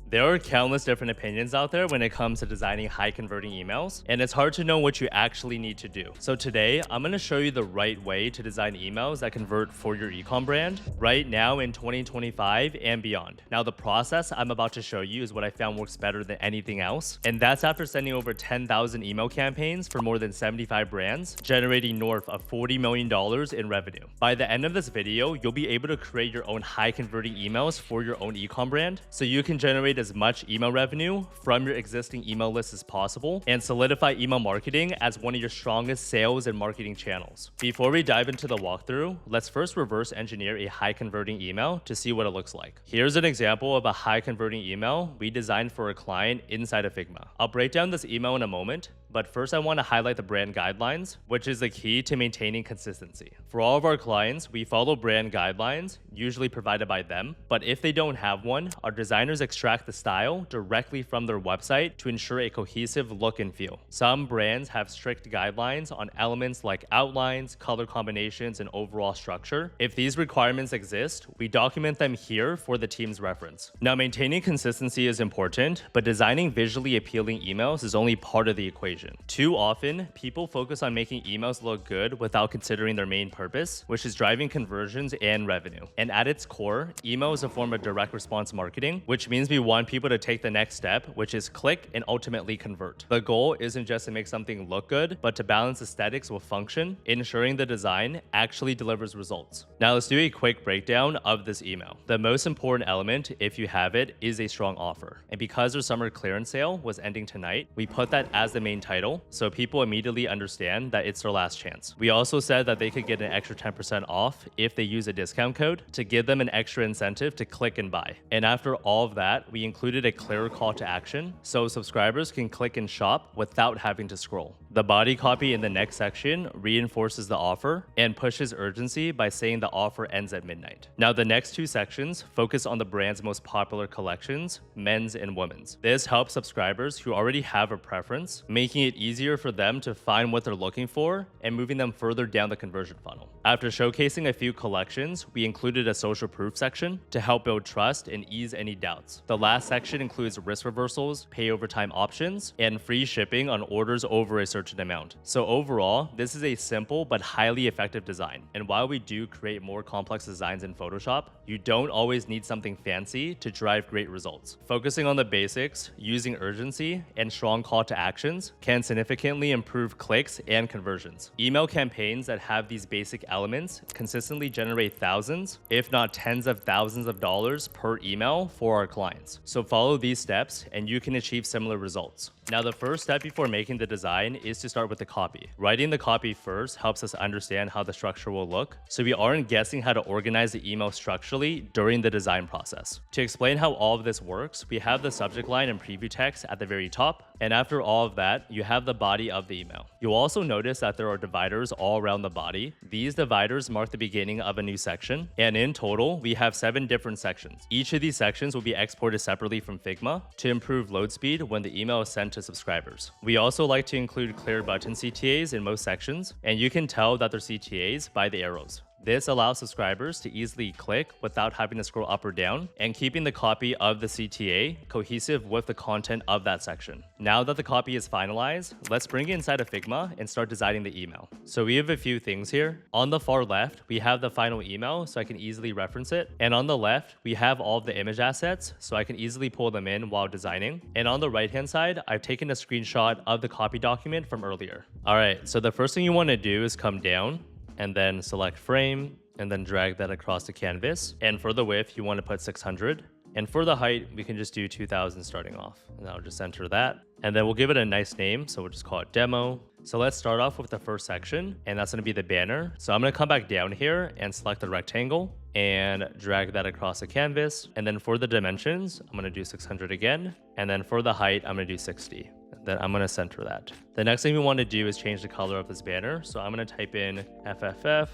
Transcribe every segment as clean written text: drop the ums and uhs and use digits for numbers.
There are countless different opinions out there when it comes to designing high converting emails, and it's hard to know what you actually need to do. So today, I'm going to show you the right way to design emails that convert for your ecom brand right now in 2025 and beyond. Now, the process I'm about to show you is what I found works better than anything else, and that's after sending over 10,000 email campaigns for more than 75 brands, generating north of $40 million in revenue. By the end of this video, you'll be able to create your own high converting emails for your own ecom brand, so you can generate as much email revenue from your existing email list as possible and solidify email marketing as one of your strongest sales and marketing channels. Before we dive into the walkthrough, let's first reverse engineer a high converting email to see what it looks like. Here's an example of a high converting email we designed for a client inside of Figma. I'll break down this email in a moment, but first I want to highlight the brand guidelines, which is the key to maintaining consistency. For all of our clients, we follow brand guidelines, usually provided by them, but if they don't have one, our designers extract the style directly from their website to ensure a cohesive look and feel. Some brands have strict guidelines on elements like outlines, color combinations, and overall structure. If these requirements exist, we document them here for the team's reference. Now, maintaining consistency is important, but designing visually appealing emails is only part of the equation. Too often, people focus on making emails look good without considering their main purpose, which is driving conversions and revenue. And at its core, email is a form of direct response marketing, which means we want people to take the next step, which is click and ultimately convert. The goal isn't just to make something look good, but to balance aesthetics with function, ensuring the design actually delivers results. Now let's do a quick breakdown of this email. The most important element, if you have it, is a strong offer. And because our summer clearance sale was ending tonight, we put that as the main title, so people immediately understand that it's their last chance. We also said that they could get an extra 10% off if they use a discount code to give them an extra incentive to click and buy. And after all of that, we included a clear call to action so subscribers can click and shop without having to scroll. The body copy in the next section reinforces the offer and pushes urgency by saying the offer ends at midnight. Now, the next two sections focus on the brand's most popular collections, men's and women's. This helps subscribers who already have a preference, making it easier for them to find what they're looking for and moving them further down the conversion funnel. After showcasing a few collections, we included a social proof section to help build trust and ease any doubts. The last section includes risk reversals, pay over time options, and free shipping on orders over a certain amount. So overall, this is a simple but highly effective design. And while we do create more complex designs in Photoshop, you don't always need something fancy to drive great results. Focusing on the basics, using urgency, and strong call to actions can significantly improve clicks and conversions. Email campaigns that have these basic elements consistently generate thousands, if not tens of thousands of dollars per email for our clients. So follow these steps and you can achieve similar results. Now, the first step before making the design is to start with the copy. Writing the copy first helps us understand how the structure will look, so we aren't guessing how to organize the email structurally during the design process. To explain how all of this works, we have the subject line and preview text at the very top, and after all of that, you have the body of the email. You'll also notice that there are dividers all around the body. These dividers mark the beginning of a new section, and in total, we have 7 different sections. Each of these sections will be exported separately from Figma to improve load speed when the email is sent to subscribers. We also like to include clear button CTAs in most sections, and you can tell that they're CTAs by the arrows. This allows subscribers to easily click without having to scroll up or down, and keeping the copy of the CTA cohesive with the content of that section. Now that the copy is finalized, let's bring it inside of Figma and start designing the email. So we have a few things here. On the far left, we have the final email so I can easily reference it. And on the left, we have all of the image assets so I can easily pull them in while designing. And on the right-hand side, I've taken a screenshot of the copy document from earlier. All right, so the first thing you want to do is come down and then select frame, and then drag that across the canvas. And for the width, you want to put 600. And for the height, we can just do 2000 starting off. And I'll just enter that. And then we'll give it a nice name, so we'll just call it demo. So let's start off with the first section, and that's going to be the banner. So I'm going to come back down here and select the rectangle and drag that across the canvas. And then for the dimensions, I'm going to do 600 again. And then for the height, I'm going to do 60. Then I'm going to center that. The next thing we want to do is change the color of this banner. So I'm going to type in FFF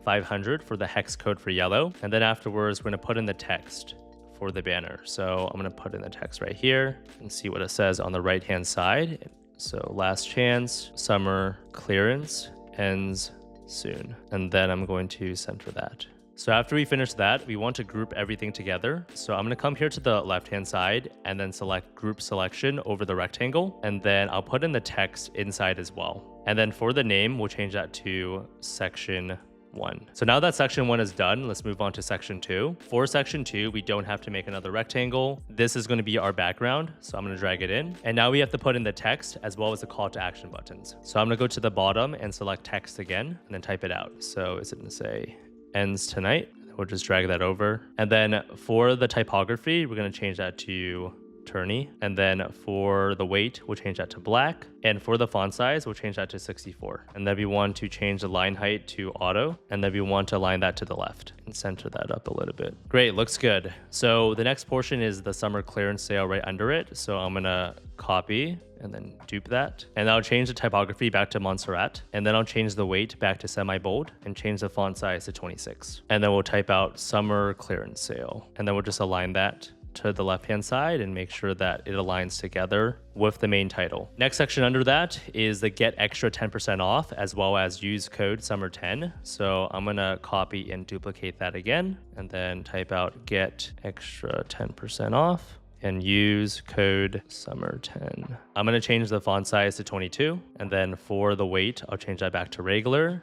500 for the hex code for yellow. And then afterwards, we're going to put in the text for the banner. So I'm going to put in the text right here and see what it says on the right-hand side. So last chance, summer clearance ends soon. And then I'm going to center that. So after we finish that, we want to group everything together. So I'm going to come here to the left-hand side and then select group selection over the rectangle. And then I'll put in the text inside as well. And then for the name, we'll change that to section 1. So now that section 1 is done, let's move on to section 2. For section 2, we don't have to make another rectangle. This is going to be our background. So I'm going to drag it in. And now we have to put in the text as well as the call to action buttons. So I'm going to go to the bottom and select text again and then type it out. So is it going to say ends tonight? We'll just drag that over. And then for the typography, we're going to change that to Turny. And then for the weight, we'll change that to black. And for the font size, we'll change that to 64. And then we want to change the line height to auto. And then we want to align that to the left and center that up a little bit. Great, looks good. So the next portion is the summer clearance sale right under it. So I'm gonna copy and then dupe that. And I'll change the typography back to Montserrat. And then I'll change the weight back to semi-bold and change the font size to 26. And then we'll type out summer clearance sale. And then we'll just align that to the left-hand side and make sure that it aligns together with the main title. Next section under that is the get extra 10% off as well as use code summer10. So I'm gonna copy and duplicate that again and then type out get extra 10% off and use code summer10. I'm gonna change the font size to 22 and then for the weight, I'll change that back to regular,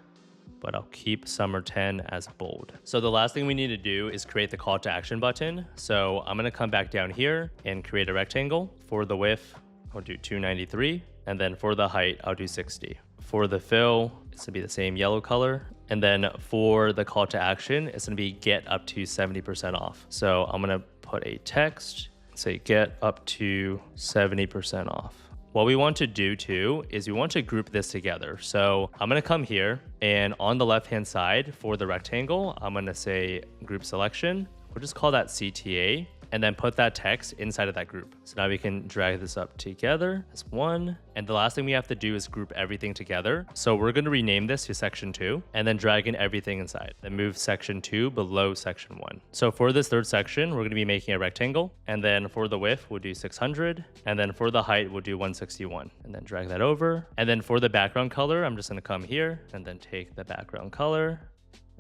but I'll keep summer 10 as bold. So the last thing we need to do is create the call to action button. So I'm gonna come back down here and create a rectangle. For the width, I'll do 293. And then for the height, I'll do 60. For the fill, it's gonna be the same yellow color. And then for the call to action, it's gonna be get up to 70% off. So I'm gonna put a text, say get up to 70% off. What we want to do too is we want to group this together. So I'm going to come here and on the left hand side for the rectangle, I'm going to say group selection. We'll just call that CTA and then put that text inside of that group. So now we can drag this up together as one. And the last thing we have to do is group everything together. So we're going to rename this to section 2 and then drag in everything inside. Then move section 2 below section 1. So for this third section, we're going to be making a rectangle. And then for the width, we'll do 600. And then for the height, we'll do 161. And then drag that over. And then for the background color, I'm just going to come here and then take the background color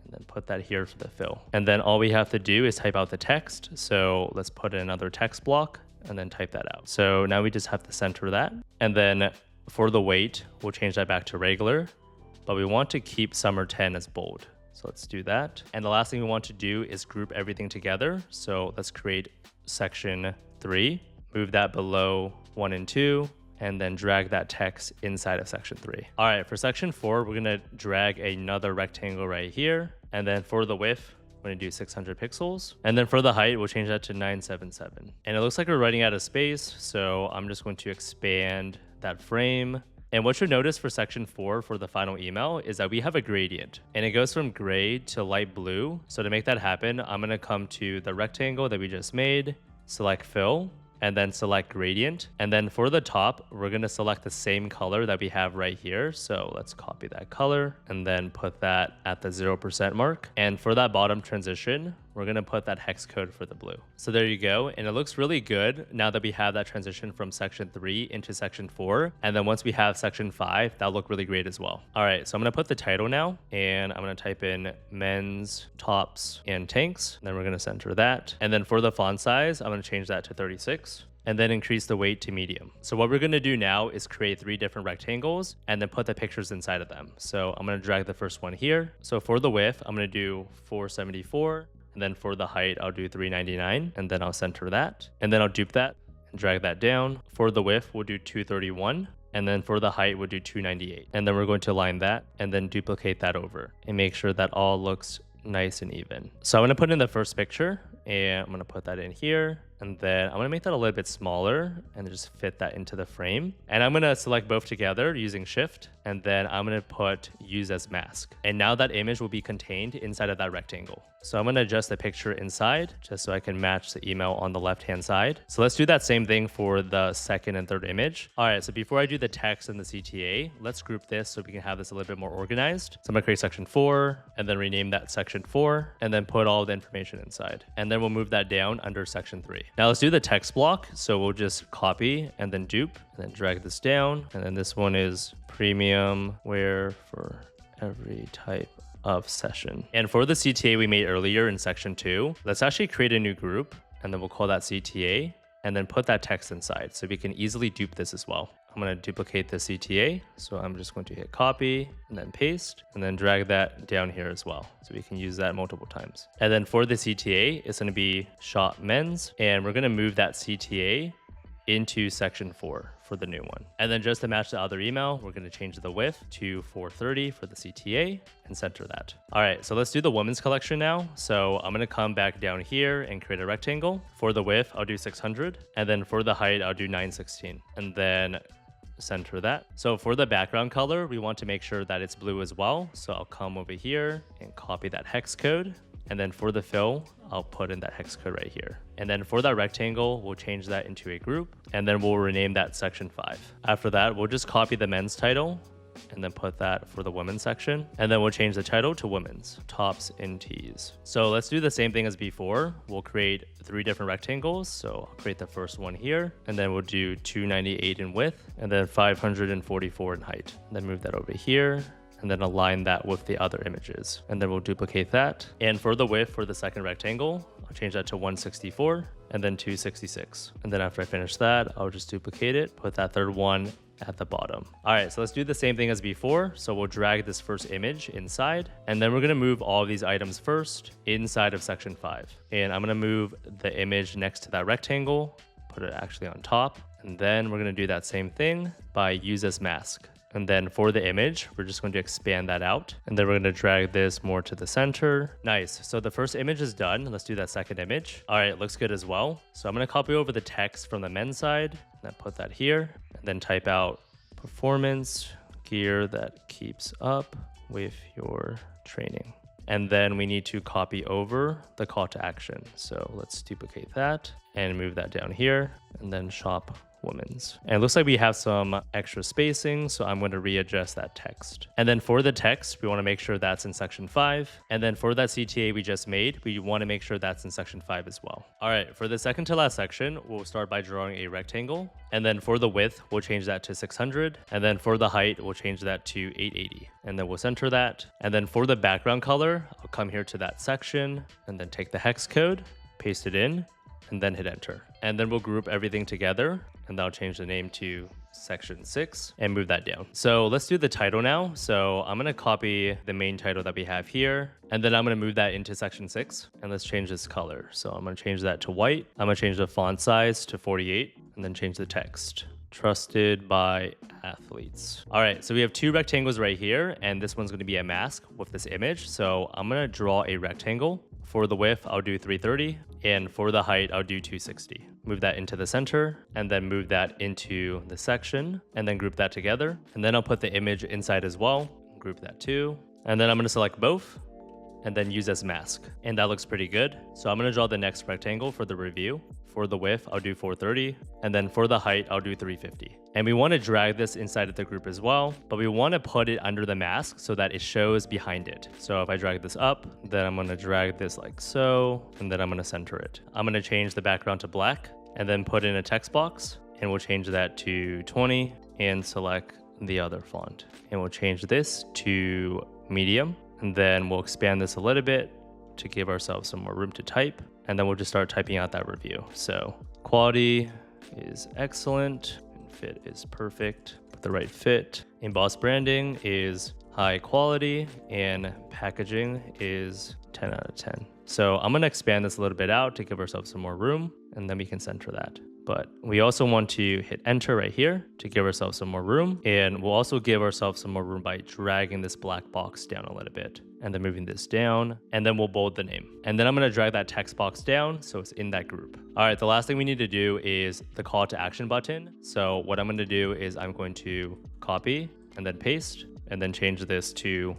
and then put that here for the fill. And then all we have to do is type out the text. So let's put in another text block and then type that out. So now we just have to center that. And then for the weight, we'll change that back to regular, but we want to keep summer 10 as bold. So let's do that. And the last thing we want to do is group everything together. So let's create section 3, move that below 1 and 2, and then drag that text inside of section 3. All right, for section 4, we're gonna drag another rectangle right here. And then for the width, we're gonna do 600 pixels. And then for the height, we'll change that to 977. And it looks like we're running out of space. So I'm just going to expand that frame. And what you'll notice for section 4 for the final email is that we have a gradient and it goes from gray to light blue. So to make that happen, I'm gonna come to the rectangle that we just made, select fill, and then select gradient. And then for the top, we're gonna select the same color that we have right here. So let's copy that color and then put that at the 0% mark. And for that bottom transition, we're gonna put that hex code for the blue. So there you go. And it looks really good now that we have that transition from section 3 into section 4. And then once we have section 5, that'll look really great as well. All right, so I'm gonna put the title now and I'm gonna type in men's tops and tanks. And then we're gonna center that. And then for the font size, I'm gonna change that to 36. And then increase the weight to medium. So what we're gonna do now is create 3 different rectangles and then put the pictures inside of them. So I'm gonna drag the first one here. So for the width, I'm gonna do 474. And then for the height, I'll do 399. And then I'll center that. And then I'll dupe that and drag that down. For the width, we'll do 231. And then for the height, we'll do 298. And then we're going to align that and then duplicate that over and make sure that all looks nice and even. So I'm gonna put in the first picture and I'm gonna put that in here. And then I'm gonna make that a little bit smaller and just fit that into the frame. And I'm gonna select both together using Shift. And then I'm gonna put use as mask. And now that image will be contained inside of that rectangle. So I'm gonna adjust the picture inside just so I can match the email on the left-hand side. So let's do that same thing for the second and third image. All right, so before I do the text and the CTA, let's group this so we can have this a little bit more organized. So I'm gonna create section 4 and then rename that section 4 and then put all the information inside. And then we'll move that down under section 3. Now let's do the text block. So we'll just copy and then dupe and then drag this down. And then this one is premium wear for every type of session. And for the CTA we made earlier in section 2, let's actually create a new group, and then we'll call that CTA, and then put that text inside so we can easily dupe this as well. I'm going to duplicate the CTA. So I'm just going to hit copy and then paste and then drag that down here as well. So we can use that multiple times. And then for the CTA, it's going to be shop men's, and we're going to move that CTA into section 4 for the new one. And then just to match the other email, we're going to change the width to 430 for the CTA and center that. All right, so let's do the women's collection now. So I'm going to come back down here and create a rectangle. For the width, I'll do 600. And then for the height, I'll do 916. And then center that. So for the background color, we want to make sure that it's blue as well. So I'll come over here and copy that hex code. And then for the fill, I'll put in that hex code right here. And then for that rectangle, we'll change that into a group, and then we'll rename that section 5. After that, we'll just copy the men's title and then put that for the women's section. And then we'll change the title to women's, tops and tees. So let's do the same thing as before. We'll create 3 different rectangles. So I'll create the first one here, and then we'll do 298 in width and then 544 in height. And then move that over here, and then align that with the other images. And then we'll duplicate that. And for the width for the second rectangle, I'll change that to 164 and then 266. And then after I finish that, I'll just duplicate it, put that third one at the bottom. All right, so let's do the same thing as before. So we'll drag this first image inside, and then we're gonna move all of these items first inside of section 5. And I'm gonna move the image next to that rectangle, put it actually on top. And then we're gonna do that same thing by use as mask. And then for the image, we're just going to expand that out. And then we're going to drag this more to the center. Nice. So the first image is done. Let's do that second image. All right, it looks good as well. So I'm going to copy over the text from the men's side and then put that here, and then type out performance gear that keeps up with your training. And then we need to copy over the call to action. So let's duplicate that and move that down here, and then shop women's. And it looks like we have some extra spacing, so I'm going to readjust that text. And then for the text, we want to make sure that's in section 5. And then for that CTA we just made, we want to make sure that's in section 5 as well. All right, for the second to last section, we'll start by drawing a rectangle. And then for the width, we'll change that to 600. And then for the height, we'll change that to 880. And then we'll center that. And then for the background color, I'll come here to that section and then take the hex code, paste it in, and then hit enter. And then we'll group everything together, and I'll change the name to section 6 and move that down. So let's do the title now. So I'm going to copy the main title that we have here, and then I'm going to move that into section 6, and let's change this color. So I'm going to change that to white. I'm going to change the font size to 48, and then change the text. Trusted by athletes. All right, so we have 2 rectangles right here, and this one's going to be a mask with this image. So I'm going to draw a rectangle. For the width, I'll do 330, and for the height, I'll do 260. Move that into the center, and then move that into the section, and then group that together. And then I'll put the image inside as well, group that too. And then I'm going to select both, and then use as mask. And that looks pretty good. So I'm going to draw the next rectangle for the review. For the width, I'll do 430, and then for the height, I'll do 350. And we want to drag this inside of the group as well, but we want to put it under the mask so that it shows behind it. So if I drag this up, then I'm going to drag this like so, and then I'm going to center it. I'm going to change the background to black, and then put in a text box, and we'll change that to 20, and select the other font. And we'll change this to medium, and then we'll expand this a little bit to give ourselves some more room to type. And then we'll just start typing out that review. So quality is excellent, and fit is perfect, with the right fit. Emboss branding is high quality, and packaging is 10 out of 10. So I'm gonna expand this a little bit out to give ourselves some more room, and then we can center that. But we also want to hit enter right here to give ourselves some more room. And we'll also give ourselves some more room by dragging this black box down a little bit, and then moving this down, and then we'll bold the name. And then I'm gonna drag that text box down so it's in that group. All right, the last thing we need to do is the call to action button. So what I'm gonna do is I'm going to copy and then paste, and then change this to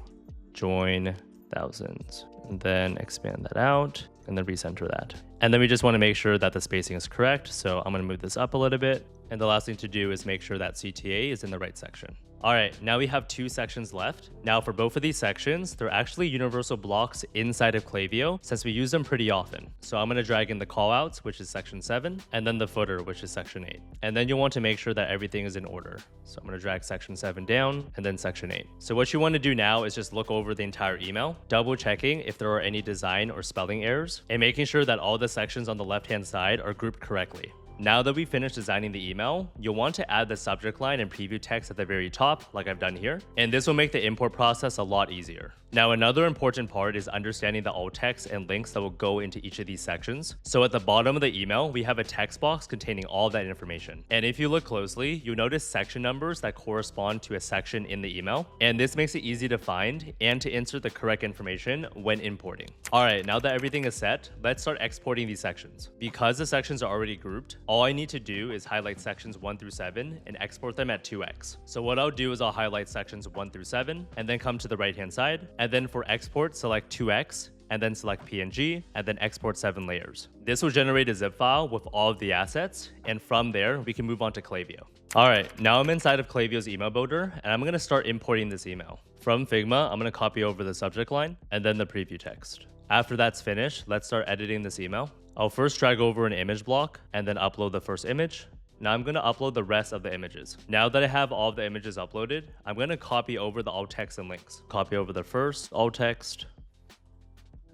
join thousands, and then expand that out, and then recenter that. And then we just want to make sure that the spacing is correct. So I'm going to move this up a little bit. And the last thing to do is make sure that CTA is in the right section. All right, now we have 2 sections left. Now for both of these sections, they're actually universal blocks inside of Klaviyo since we use them pretty often. So I'm gonna drag in the callouts, which is section 7, and then the footer, which is section 8. And then you'll want to make sure that everything is in order. So I'm gonna drag section 7 down and then section 8. So what you wanna do now is just look over the entire email, double checking if there are any design or spelling errors, and making sure that all the sections on the left-hand side are grouped correctly. Now that we finished designing the email, you'll want to add the subject line and preview text at the very top, like I've done here. And this will make the import process a lot easier. Now, another important part is understanding the alt text and links that will go into each of these sections. So at the bottom of the email, we have a text box containing all of that information. And if you look closely, you'll notice section numbers that correspond to a section in the email. And this makes it easy to find and to insert the correct information when importing. All right, now that everything is set, let's start exporting these sections. Because the sections are already grouped, all I need to do is highlight sections 1 through 7 and export them at 2x. So what I'll do is I'll highlight sections 1 through 7 and then come to the right-hand side. And then for export, select 2x and then select PNG and then export 7 layers. This will generate a zip file with all of the assets. And from there, we can move on to Klaviyo. All right, now I'm inside of Klaviyo's email builder and I'm gonna start importing this email. From Figma, I'm gonna copy over the subject line and then the preview text. After that's finished, let's start editing this email. I'll first drag over an image block and then upload the first image. Now I'm going to upload the rest of the images. Now that I have all of the images uploaded, I'm going to copy over the alt text and links. Copy over the first alt text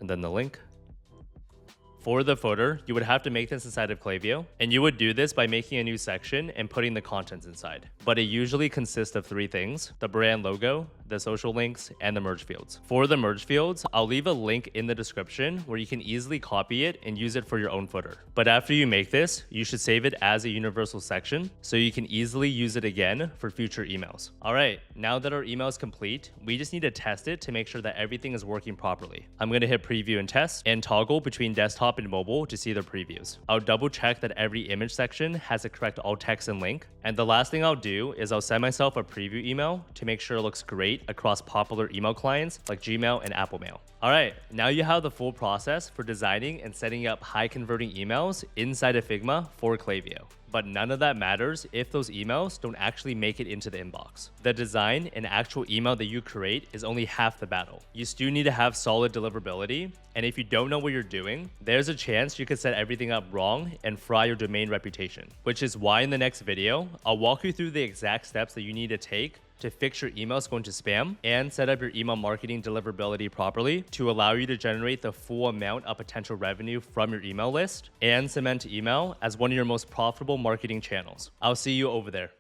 and then the link. For the footer, you would have to make this inside of Klaviyo, and you would do this by making a new section and putting the contents inside. But it usually consists of 3 things: the brand logo, the social links, and the merge fields. For the merge fields, I'll leave a link in the description where you can easily copy it and use it for your own footer. But after you make this, you should save it as a universal section so you can easily use it again for future emails. All right, now that our email is complete, we just need to test it to make sure that everything is working properly. I'm going to hit preview and test and toggle between desktop and mobile to see the previews. I'll double check that every image section has the correct alt text and link. And the last thing I'll do is I'll send myself a preview email to make sure it looks great across popular email clients like Gmail and Apple Mail. All right, now you have the full process for designing and setting up high converting emails inside of Figma for Klaviyo. But none of that matters if those emails don't actually make it into the inbox. The design and actual email that you create is only half the battle. You still need to have solid deliverability, and if you don't know what you're doing, there's a chance you could set everything up wrong and fry your domain reputation. Which is why in the next video, I'll walk you through the exact steps that you need to take to fix your emails going to spam and set up your email marketing deliverability properly to allow you to generate the full amount of potential revenue from your email list and cement email as one of your most profitable marketing channels. I'll see you over there.